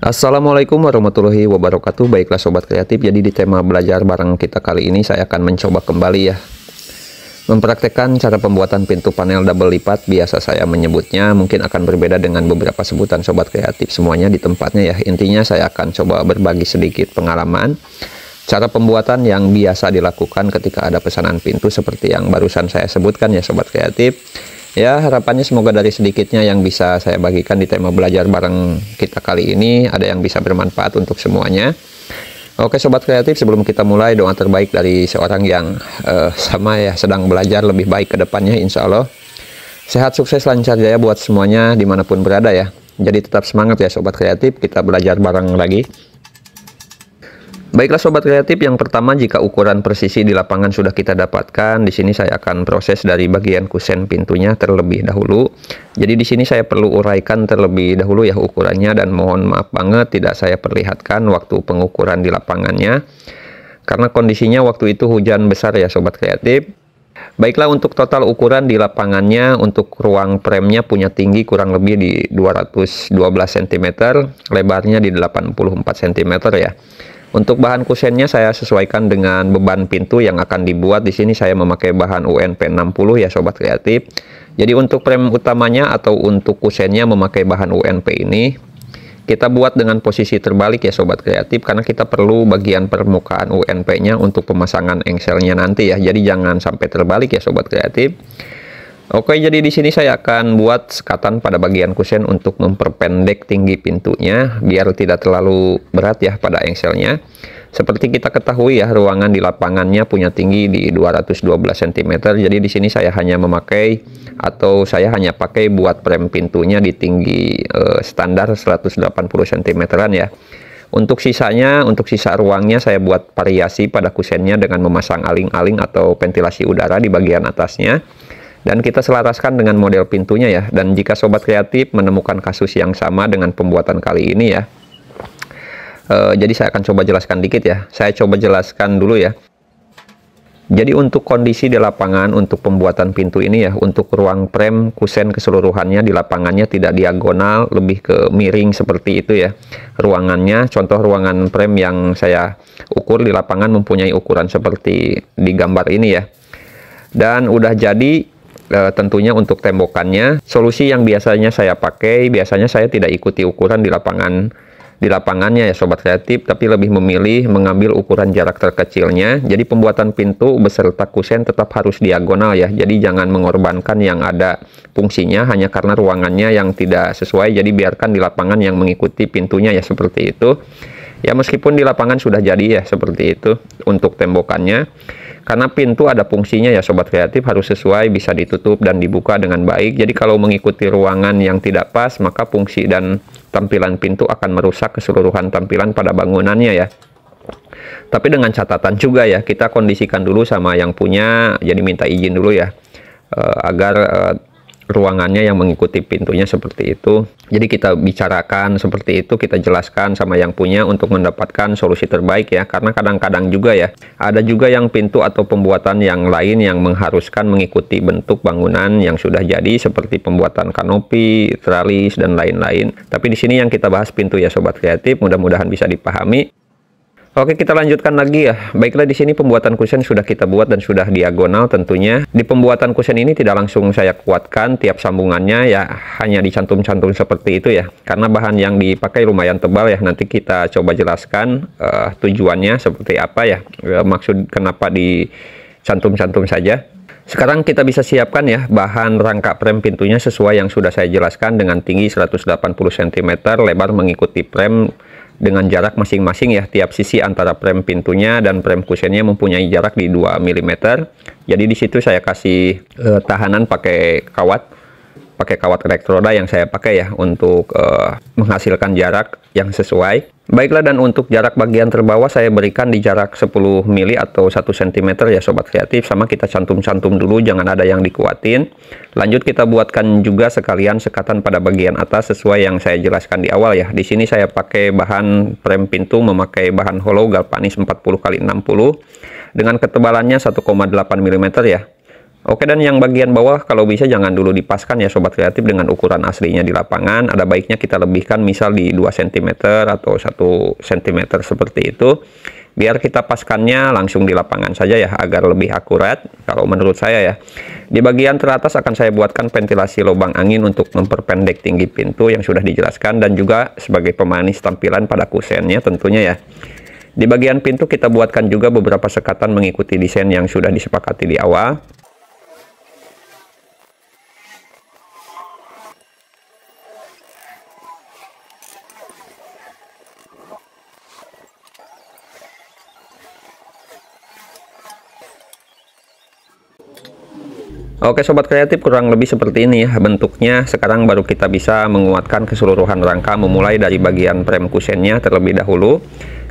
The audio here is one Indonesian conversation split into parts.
Assalamualaikum warahmatullahi wabarakatuh. Baiklah sobat kreatif, jadi di tema belajar bareng kita kali ini saya akan mencoba kembali ya mempraktekkan cara pembuatan pintu panel double lipat. Biasa saya menyebutnya, mungkin akan berbeda dengan beberapa sebutan sobat kreatif, semuanya di tempatnya ya. Intinya saya akan coba berbagi sedikit pengalaman cara pembuatan yang biasa dilakukan ketika ada pesanan pintu seperti yang barusan saya sebutkan ya sobat kreatif. Ya, harapannya semoga dari sedikitnya yang bisa saya bagikan di tema belajar bareng kita kali ini ada yang bisa bermanfaat untuk semuanya. Oke sobat kreatif, sebelum kita mulai, doa terbaik dari seorang yang sama ya sedang belajar lebih baik ke depannya, insya Allah. Sehat, sukses, lancar jaya buat semuanya dimanapun berada ya. Jadi tetap semangat ya sobat kreatif, kita belajar bareng lagi. Baiklah sobat kreatif, yang pertama, jika ukuran presisi di lapangan sudah kita dapatkan, di sini saya akan proses dari bagian kusen pintunya terlebih dahulu. Jadi di sini saya perlu uraikan terlebih dahulu ya ukurannya, dan mohon maaf banget tidak saya perlihatkan waktu pengukuran di lapangannya karena kondisinya waktu itu hujan besar ya sobat kreatif. Baiklah, untuk total ukuran di lapangannya, untuk ruang premnya punya tinggi kurang lebih di 212 cm, lebarnya di 84 cm ya. Untuk bahan kusennya saya sesuaikan dengan beban pintu yang akan dibuat. Di sini saya memakai bahan UNP 60 ya sobat kreatif. Jadi untuk frame utamanya atau untuk kusennya memakai bahan UNP ini kita buat dengan posisi terbalik ya sobat kreatif, karena kita perlu bagian permukaan UNP-nya untuk pemasangan engselnya nanti ya. Jadi jangan sampai terbalik ya sobat kreatif. Oke, jadi di sini saya akan buat sekatan pada bagian kusen untuk memperpendek tinggi pintunya biar tidak terlalu berat ya pada engselnya. Seperti kita ketahui ya, ruangan di lapangannya punya tinggi di 212 cm. Jadi di sini saya hanya memakai atau saya hanya pakai buat frame pintunya di tinggi standar 180 cm-an ya. Untuk sisanya, untuk sisa ruangnya saya buat variasi pada kusennya dengan memasang aling-aling atau ventilasi udara di bagian atasnya. Dan kita selaraskan dengan model pintunya ya. Dan jika sobat kreatif menemukan kasus yang sama dengan pembuatan kali ini ya, jadi saya akan coba jelaskan dikit ya. Saya coba jelaskan dulu ya. Jadi untuk kondisi di lapangan untuk pembuatan pintu ini ya, untuk ruang frame kusen keseluruhannya di lapangannya tidak diagonal, lebih ke miring seperti itu ya ruangannya. Contoh ruangan frame yang saya ukur di lapangan mempunyai ukuran seperti di gambar ini ya. Dan udah jadi. Tentunya untuk tembokannya, solusi yang biasanya saya pakai, biasanya saya tidak ikuti ukuran di lapangannya ya sobat kreatif, tapi lebih memilih mengambil ukuran jarak terkecilnya. Jadi pembuatan pintu beserta kusen tetap harus diagonal ya. Jadi jangan mengorbankan yang ada fungsinya hanya karena ruangannya yang tidak sesuai. Jadi biarkan di lapangan yang mengikuti pintunya ya, seperti itu. Ya meskipun di lapangan sudah jadi ya seperti itu untuk tembokannya. Karena pintu ada fungsinya ya sobat kreatif, harus sesuai, bisa ditutup dan dibuka dengan baik. Jadi kalau mengikuti ruangan yang tidak pas, maka fungsi dan tampilan pintu akan merusak keseluruhan tampilan pada bangunannya ya. Tapi dengan catatan juga ya, kita kondisikan dulu sama yang punya, jadi minta izin dulu ya, agar ruangannya yang mengikuti pintunya seperti itu. Jadi kita bicarakan seperti itu, kita jelaskan sama yang punya untuk mendapatkan solusi terbaik ya. Karena kadang-kadang juga ya, ada juga yang pintu atau pembuatan yang lain yang mengharuskan mengikuti bentuk bangunan yang sudah jadi, seperti pembuatan kanopi, tralis, dan lain-lain. Tapi di sini yang kita bahas pintu ya sobat kreatif, mudah-mudahan bisa dipahami. Oke, kita lanjutkan lagi ya. Baiklah, di sini pembuatan kusen sudah kita buat dan sudah diagonal tentunya. Di pembuatan kusen ini tidak langsung saya kuatkan tiap sambungannya ya, hanya dicantum-cantum seperti itu ya. Karena bahan yang dipakai lumayan tebal ya. Nanti kita coba jelaskan tujuannya seperti apa ya. Maksud kenapa dicantum-cantum saja. Sekarang kita bisa siapkan ya bahan rangka frame pintunya sesuai yang sudah saya jelaskan, dengan tinggi 180 cm, lebar mengikuti frame dengan jarak masing-masing ya. Tiap sisi antara frame pintunya dan frame kusennya mempunyai jarak di 2 mm. Jadi di situ saya kasih tahanan pakai kawat elektroda yang saya pakai ya untuk menghasilkan jarak yang sesuai. Baiklah, dan untuk jarak bagian terbawah saya berikan di jarak 10 mili atau 1 cm ya sobat kreatif. Sama kita cantum-cantum dulu, jangan ada yang dikuatin. Lanjut kita buatkan juga sekalian sekatan pada bagian atas sesuai yang saya jelaskan di awal ya. Di sini saya pakai bahan frame pintu memakai bahan hollow galvanis 40 x 60 dengan ketebalannya 1,8 mm ya. Oke, dan yang bagian bawah kalau bisa jangan dulu dipaskan ya Sobat Kreatif dengan ukuran aslinya di lapangan. Ada baiknya kita lebihkan misal di 2 cm atau 1 cm seperti itu. Biar kita paskannya langsung di lapangan saja ya, agar lebih akurat kalau menurut saya ya. Di bagian teratas akan saya buatkan ventilasi lubang angin untuk memperpendek tinggi pintu yang sudah dijelaskan, dan juga sebagai pemanis tampilan pada kusennya tentunya ya. Di bagian pintu kita buatkan juga beberapa sekatan mengikuti desain yang sudah disepakati di awal. Oke Sobat Kreatif, kurang lebih seperti ini ya bentuknya. Sekarang baru kita bisa menguatkan keseluruhan rangka, memulai dari bagian frame kusennya terlebih dahulu.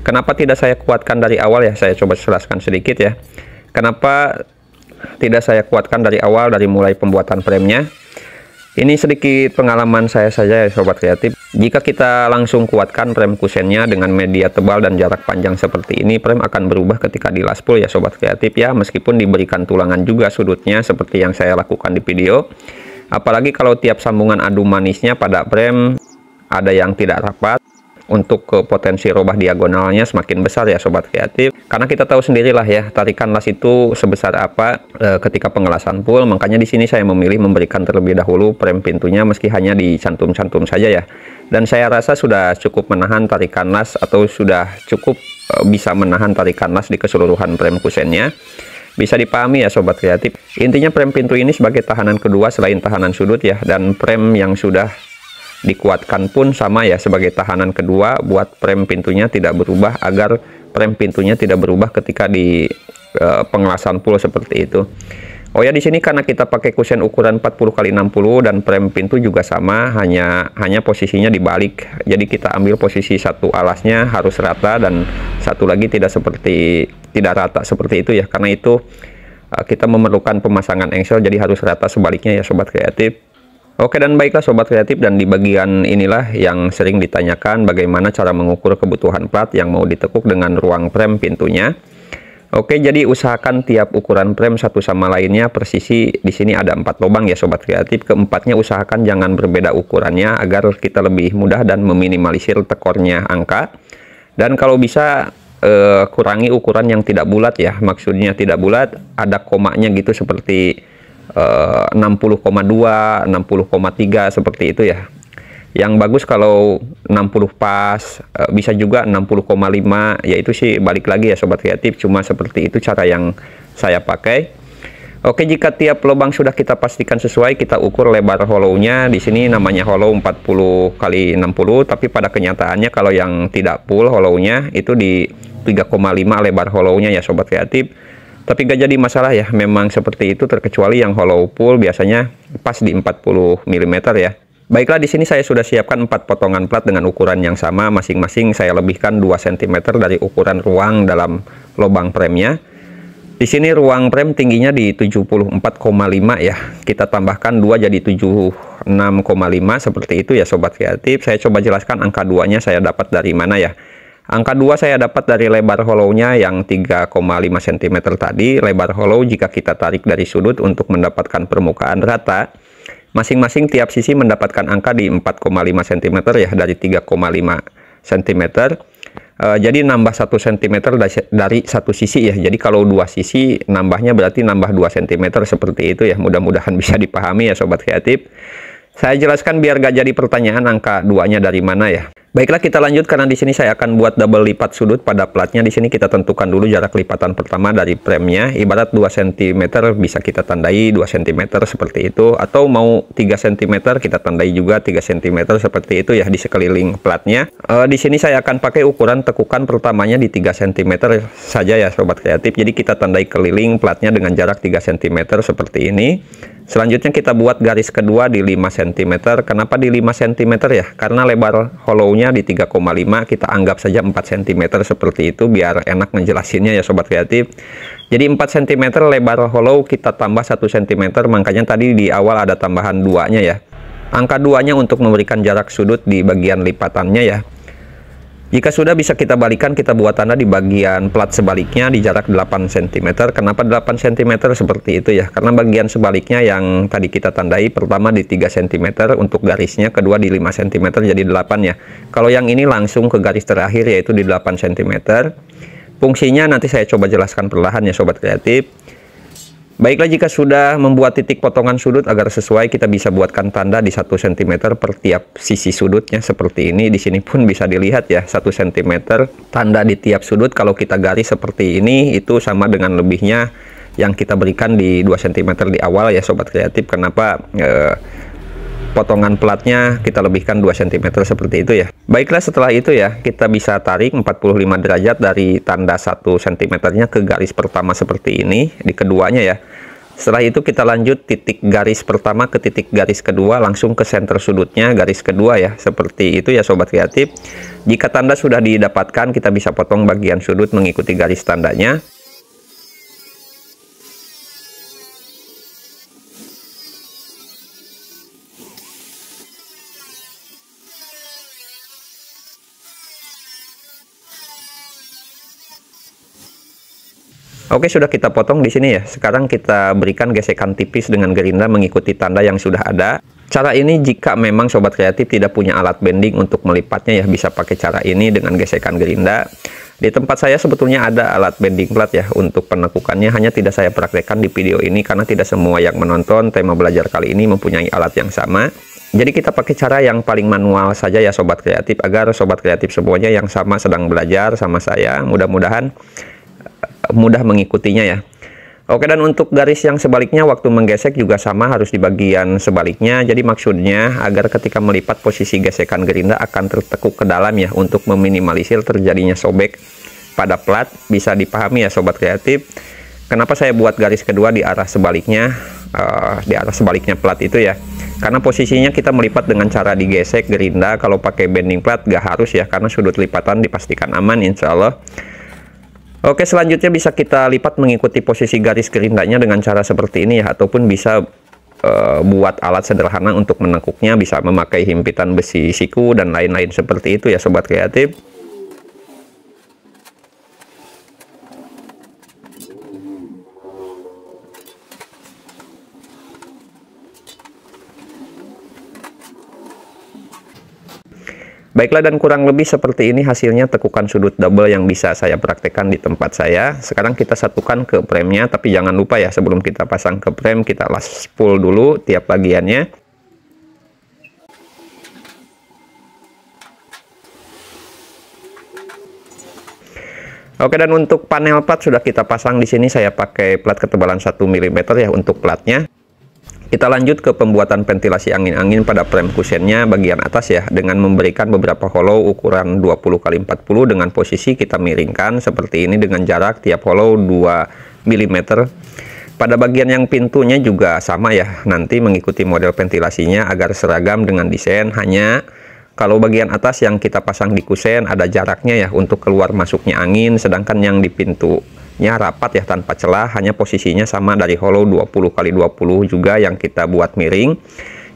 Kenapa tidak saya kuatkan dari awal ya, saya coba jelaskan sedikit ya. Kenapa tidak saya kuatkan dari awal, dari mulai pembuatan framenya. Ini sedikit pengalaman saya saja ya Sobat Kreatif. Jika kita langsung kuatkan frame kusennya dengan media tebal dan jarak panjang seperti ini, frame akan berubah ketika dilaspul ya Sobat Kreatif ya, meskipun diberikan tulangan juga sudutnya seperti yang saya lakukan di video. Apalagi kalau tiap sambungan adu manisnya pada frame ada yang tidak rapat, untuk ke potensi robah diagonalnya semakin besar ya Sobat Kreatif. Karena kita tahu sendirilah ya, tarikan las itu sebesar apa ketika pengelasan full. Makanya di sini saya memilih memberikan terlebih dahulu frame pintunya, meski hanya dicantum-cantum saja ya. Dan saya rasa sudah cukup menahan tarikan las, atau sudah cukup bisa menahan tarikan las di keseluruhan frame kusennya. Bisa dipahami ya Sobat Kreatif. Intinya frame pintu ini sebagai tahanan kedua selain tahanan sudut ya, dan frame yang sudah dikuatkan pun sama ya sebagai tahanan kedua buat frame pintunya tidak berubah, agar frame pintunya tidak berubah ketika di pengelasan full seperti itu. Oh ya, di sini karena kita pakai kusen ukuran 40 x 60 dan frame pintu juga sama, hanya posisinya dibalik. Jadi kita ambil posisi satu alasnya harus rata dan satu lagi tidak rata seperti itu ya. Karena itu kita memerlukan pemasangan engsel, jadi harus rata sebaliknya ya Sobat Kreatif. Oke, dan baiklah Sobat Kreatif, dan di bagian inilah yang sering ditanyakan bagaimana cara mengukur kebutuhan plat yang mau ditekuk dengan ruang frame pintunya. Oke, jadi usahakan tiap ukuran frame satu sama lainnya persisi. Di sini ada 4 lubang ya Sobat Kreatif. Keempatnya usahakan jangan berbeda ukurannya agar kita lebih mudah dan meminimalisir tekornya angka. Dan kalau bisa kurangi ukuran yang tidak bulat ya. Maksudnya tidak bulat, ada komanya gitu seperti 60,2, 60,3 seperti itu ya. Yang bagus kalau 60 pas, bisa juga 60,5, yaitu sih balik lagi ya Sobat Kreatif, cuma seperti itu cara yang saya pakai. Oke, jika tiap lubang sudah kita pastikan sesuai, kita ukur lebar hollow-nya. Di sini namanya hollow 40 x 60, tapi pada kenyataannya kalau yang tidak full hollow-nya itu di 3,5 lebar hollow-nya ya Sobat Kreatif. Tapi gak jadi masalah ya, memang seperti itu, terkecuali yang hollow full biasanya pas di 40 mm ya. Baiklah, di sini saya sudah siapkan 4 potongan plat dengan ukuran yang sama, masing-masing saya lebihkan 2 cm dari ukuran ruang dalam lubang frame-nya. Di sini ruang frame tingginya di 74,5 ya. Kita tambahkan 2 jadi 76,5 seperti itu ya Sobat Kreatif. Saya coba jelaskan angka 2-nya saya dapat dari mana ya. Angka 2 saya dapat dari lebar hollow-nya yang 3,5 cm tadi. Lebar hollow jika kita tarik dari sudut untuk mendapatkan permukaan rata, masing-masing tiap sisi mendapatkan angka di 4,5 cm ya, dari 3,5 cm. Jadi nambah 1 cm dari satu sisi ya. Jadi kalau dua sisi nambahnya berarti nambah 2 cm seperti itu ya. Mudah-mudahan bisa dipahami ya Sobat Kreatif. Saya jelaskan biar gak jadi pertanyaan angka 2-nya dari mana ya. Baiklah, kita lanjut karena di sini saya akan buat double lipat sudut pada platnya. Di sini kita tentukan dulu jarak lipatan pertama dari frame-nya. Ibarat 2 cm bisa kita tandai 2 cm seperti itu, atau mau 3 cm kita tandai juga 3 cm seperti itu ya di sekeliling platnya. Di sini saya akan pakai ukuran tekukan pertamanya di 3 cm saja ya Sobat Kreatif. Jadi kita tandai keliling platnya dengan jarak 3 cm seperti ini. Selanjutnya kita buat garis kedua di 5 cm. Kenapa di 5 cm ya? Karena lebar hollow-nya di 3,5, kita anggap saja 4 cm seperti itu biar enak ngejelasinnya ya Sobat Kreatif. Jadi 4 cm lebar hollow, kita tambah 1 cm, makanya tadi di awal ada tambahan 2-nya ya. Angka 2-nya untuk memberikan jarak sudut di bagian lipatannya ya. Jika sudah, bisa kita balikan, kita buat tanda di bagian plat sebaliknya di jarak 8 cm. Kenapa 8 cm seperti itu ya? Karena bagian sebaliknya yang tadi kita tandai, pertama di 3 cm untuk garisnya, kedua di 5 cm jadi 8 ya. Kalau yang ini langsung ke garis terakhir yaitu di 8 cm. Fungsinya nanti saya coba jelaskan perlahan ya sobat kreatif. Baiklah, jika sudah membuat titik potongan sudut agar sesuai, kita bisa buatkan tanda di 1 cm per tiap sisi sudutnya seperti ini. Di sini pun bisa dilihat ya, 1 cm tanda di tiap sudut. Kalau kita garis seperti ini, itu sama dengan lebihnya yang kita berikan di 2 cm di awal ya sobat kreatif. Kenapa potongan platnya kita lebihkan 2 cm seperti itu ya. Baiklah, setelah itu ya, kita bisa tarik 45 derajat dari tanda 1 cm nya ke garis pertama seperti ini, di keduanya ya. Setelah itu kita lanjut titik garis pertama ke titik garis kedua, langsung ke center sudutnya garis kedua ya, seperti itu ya sobat kreatif. Jika tanda sudah didapatkan, kita bisa potong bagian sudut mengikuti garis tandanya. Oke, sudah kita potong di sini ya. Sekarang kita berikan gesekan tipis dengan gerinda mengikuti tanda yang sudah ada. Cara ini jika memang sobat kreatif tidak punya alat bending untuk melipatnya ya, bisa pakai cara ini dengan gesekan gerinda. Di tempat saya sebetulnya ada alat bending plat ya untuk penekukannya, hanya tidak saya praktekkan di video ini karena tidak semua yang menonton tema belajar kali ini mempunyai alat yang sama. Jadi kita pakai cara yang paling manual saja ya sobat kreatif, agar sobat kreatif semuanya yang sama sedang belajar sama saya mudah-mudahan mudah mengikutinya ya. Oke, dan untuk garis yang sebaliknya waktu menggesek juga sama, harus di bagian sebaliknya. Jadi maksudnya agar ketika melipat posisi gesekan gerinda akan tertekuk ke dalam ya, untuk meminimalisir terjadinya sobek pada plat. Bisa dipahami ya sobat kreatif. Kenapa saya buat garis kedua di arah sebaliknya, plat itu ya, karena posisinya kita melipat dengan cara digesek gerinda. Kalau pakai bending plat gak harus ya, karena sudut lipatan dipastikan aman insya Allah. Oke, selanjutnya bisa kita lipat mengikuti posisi garis gerindanya dengan cara seperti ini ya, ataupun bisa buat alat sederhana untuk menekuknya, bisa memakai himpitan besi siku dan lain-lain seperti itu ya sobat kreatif. Baiklah, dan kurang lebih seperti ini hasilnya tekukan sudut double yang bisa saya praktekkan di tempat saya. Sekarang kita satukan ke premnya, tapi jangan lupa ya sebelum kita pasang ke prem kita las full dulu tiap bagiannya. Oke, dan untuk panel plat sudah kita pasang di sini. Saya pakai plat ketebalan 1 mm ya untuk platnya. Kita lanjut ke pembuatan ventilasi angin-angin pada frame kusennya bagian atas ya, dengan memberikan beberapa hollow ukuran 20x40 dengan posisi kita miringkan seperti ini dengan jarak tiap hollow 2 mm. Pada bagian yang pintunya juga sama ya, nanti mengikuti model ventilasinya agar seragam dengan desain. Hanya kalau bagian atas yang kita pasang di kusen ada jaraknya ya untuk keluar masuknya angin, sedangkan yang di pintu rapat ya tanpa celah, hanya posisinya sama dari hollow 20x20 juga yang kita buat miring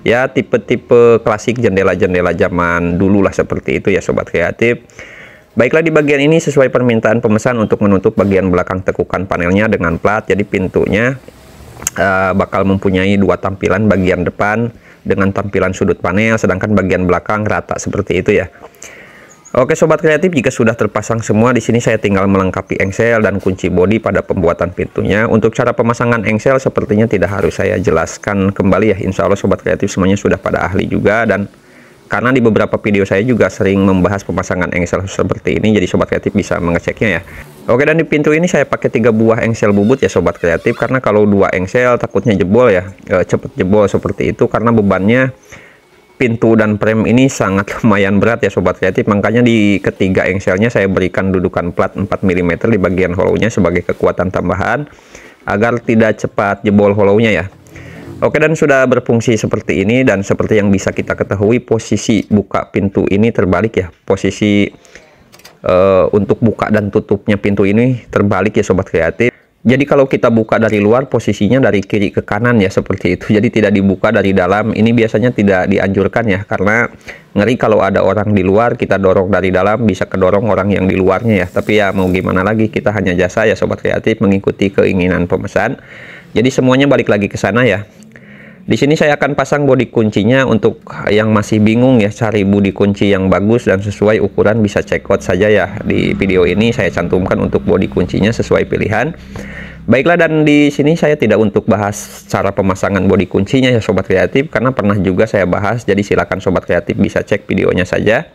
ya, tipe-tipe klasik jendela-jendela zaman dulu lah seperti itu ya sobat kreatif. Baiklah, di bagian ini sesuai permintaan pemesan untuk menutup bagian belakang tekukan panelnya dengan plat. Jadi pintunya bakal mempunyai dua tampilan, bagian depan dengan tampilan sudut panel, sedangkan bagian belakang rata seperti itu ya. Oke sobat kreatif, jika sudah terpasang semua, di sini saya tinggal melengkapi engsel dan kunci bodi pada pembuatan pintunya. Untuk cara pemasangan engsel sepertinya tidak harus saya jelaskan kembali ya. Insya Allah sobat kreatif semuanya sudah pada ahli juga, dan karena di beberapa video saya juga sering membahas pemasangan engsel seperti ini, jadi sobat kreatif bisa mengeceknya ya. Oke, dan di pintu ini saya pakai 3 buah engsel bubut ya sobat kreatif, karena kalau 2 engsel takutnya jebol ya, cepet jebol seperti itu, karena bebannya pintu dan frame ini sangat lumayan berat ya sobat kreatif. Makanya di ketiga engselnya saya berikan dudukan plat 4 mm di bagian hollownya sebagai kekuatan tambahan agar tidak cepat jebol hollownya ya. Oke, dan sudah berfungsi seperti ini, dan seperti yang bisa kita ketahui posisi buka pintu ini terbalik ya. Posisi untuk buka dan tutupnya pintu ini terbalik ya sobat kreatif. Jadi kalau kita buka dari luar, posisinya dari kiri ke kanan ya, seperti itu. Jadi tidak dibuka dari dalam. Ini biasanya tidak dianjurkan ya, karena ngeri kalau ada orang di luar, kita dorong dari dalam, bisa kedorong orang yang di luarnya ya. Tapi ya mau gimana lagi, kita hanya jasa ya Sobat Kreatif, mengikuti keinginan pemesan. Jadi semuanya balik lagi ke sana ya. Di sini saya akan pasang bodi kuncinya. Untuk yang masih bingung ya cari bodi kunci yang bagus dan sesuai ukuran, bisa check out saja ya. Di video ini saya cantumkan untuk bodi kuncinya sesuai pilihan. Baiklah, dan di sini saya tidak untuk bahas cara pemasangan bodi kuncinya ya Sobat Kreatif, karena pernah juga saya bahas. Jadi silakan Sobat Kreatif bisa cek videonya saja.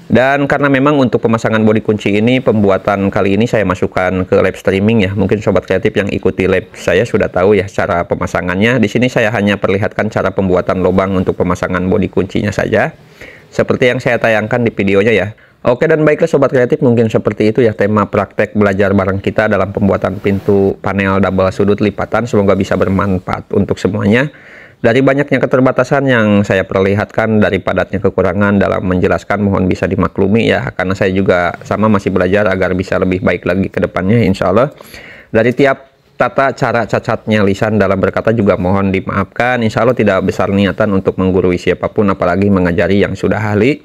Dan karena memang untuk pemasangan bodi kunci ini, pembuatan kali ini saya masukkan ke live streaming ya. Mungkin Sobat Kreatif yang ikuti live saya sudah tahu ya cara pemasangannya. Di sini saya hanya perlihatkan cara pembuatan lubang untuk pemasangan bodi kuncinya saja, seperti yang saya tayangkan di videonya ya. Oke, dan baiklah Sobat Kreatif, mungkin seperti itu ya tema praktek belajar bareng kita dalam pembuatan pintu panel double sudut lipatan. Semoga bisa bermanfaat untuk semuanya. Dari banyaknya keterbatasan yang saya perlihatkan, dari padatnya kekurangan dalam menjelaskan, mohon bisa dimaklumi ya, karena saya juga sama masih belajar agar bisa lebih baik lagi ke depannya insya Allah. Dari tiap tata cara cacatnya lisan dalam berkata juga mohon dimaafkan. Insya Allah tidak besar niatan untuk menggurui siapapun, apalagi mengajari yang sudah ahli.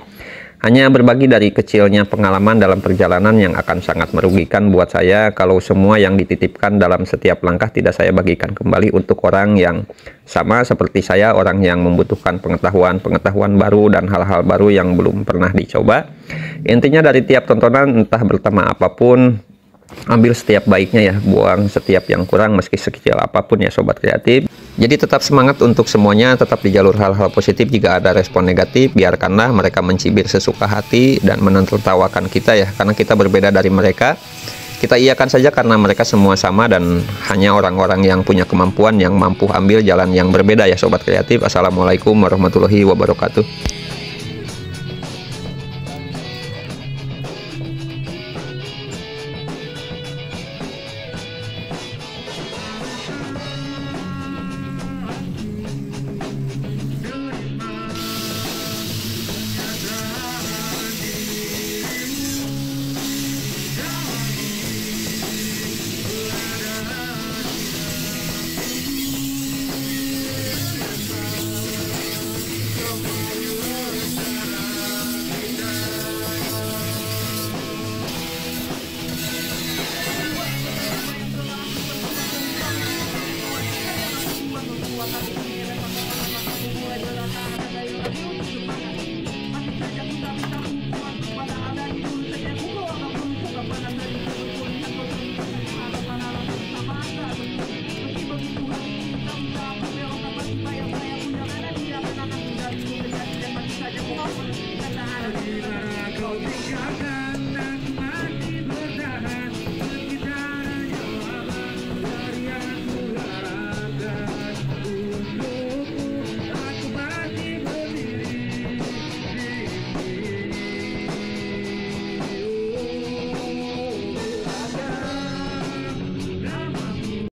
Hanya berbagi dari kecilnya pengalaman dalam perjalanan yang akan sangat merugikan buat saya kalau semua yang dititipkan dalam setiap langkah tidak saya bagikan kembali untuk orang yang sama seperti saya, orang yang membutuhkan pengetahuan baru dan hal-hal baru yang belum pernah dicoba. Intinya dari tiap tontonan, entah bertema apapun, ambil setiap baiknya ya, buang setiap yang kurang meski sekecil apapun ya Sobat Kreatif. Jadi tetap semangat untuk semuanya, tetap di jalur hal-hal positif. Jika ada respon negatif, biarkanlah mereka mencibir sesuka hati dan menertawakan kita ya, karena kita berbeda dari mereka. Kita iakan saja karena mereka semua sama, dan hanya orang-orang yang punya kemampuan yang mampu ambil jalan yang berbeda ya Sobat Kreatif. Assalamualaikum warahmatullahi wabarakatuh. Kau tinggalkan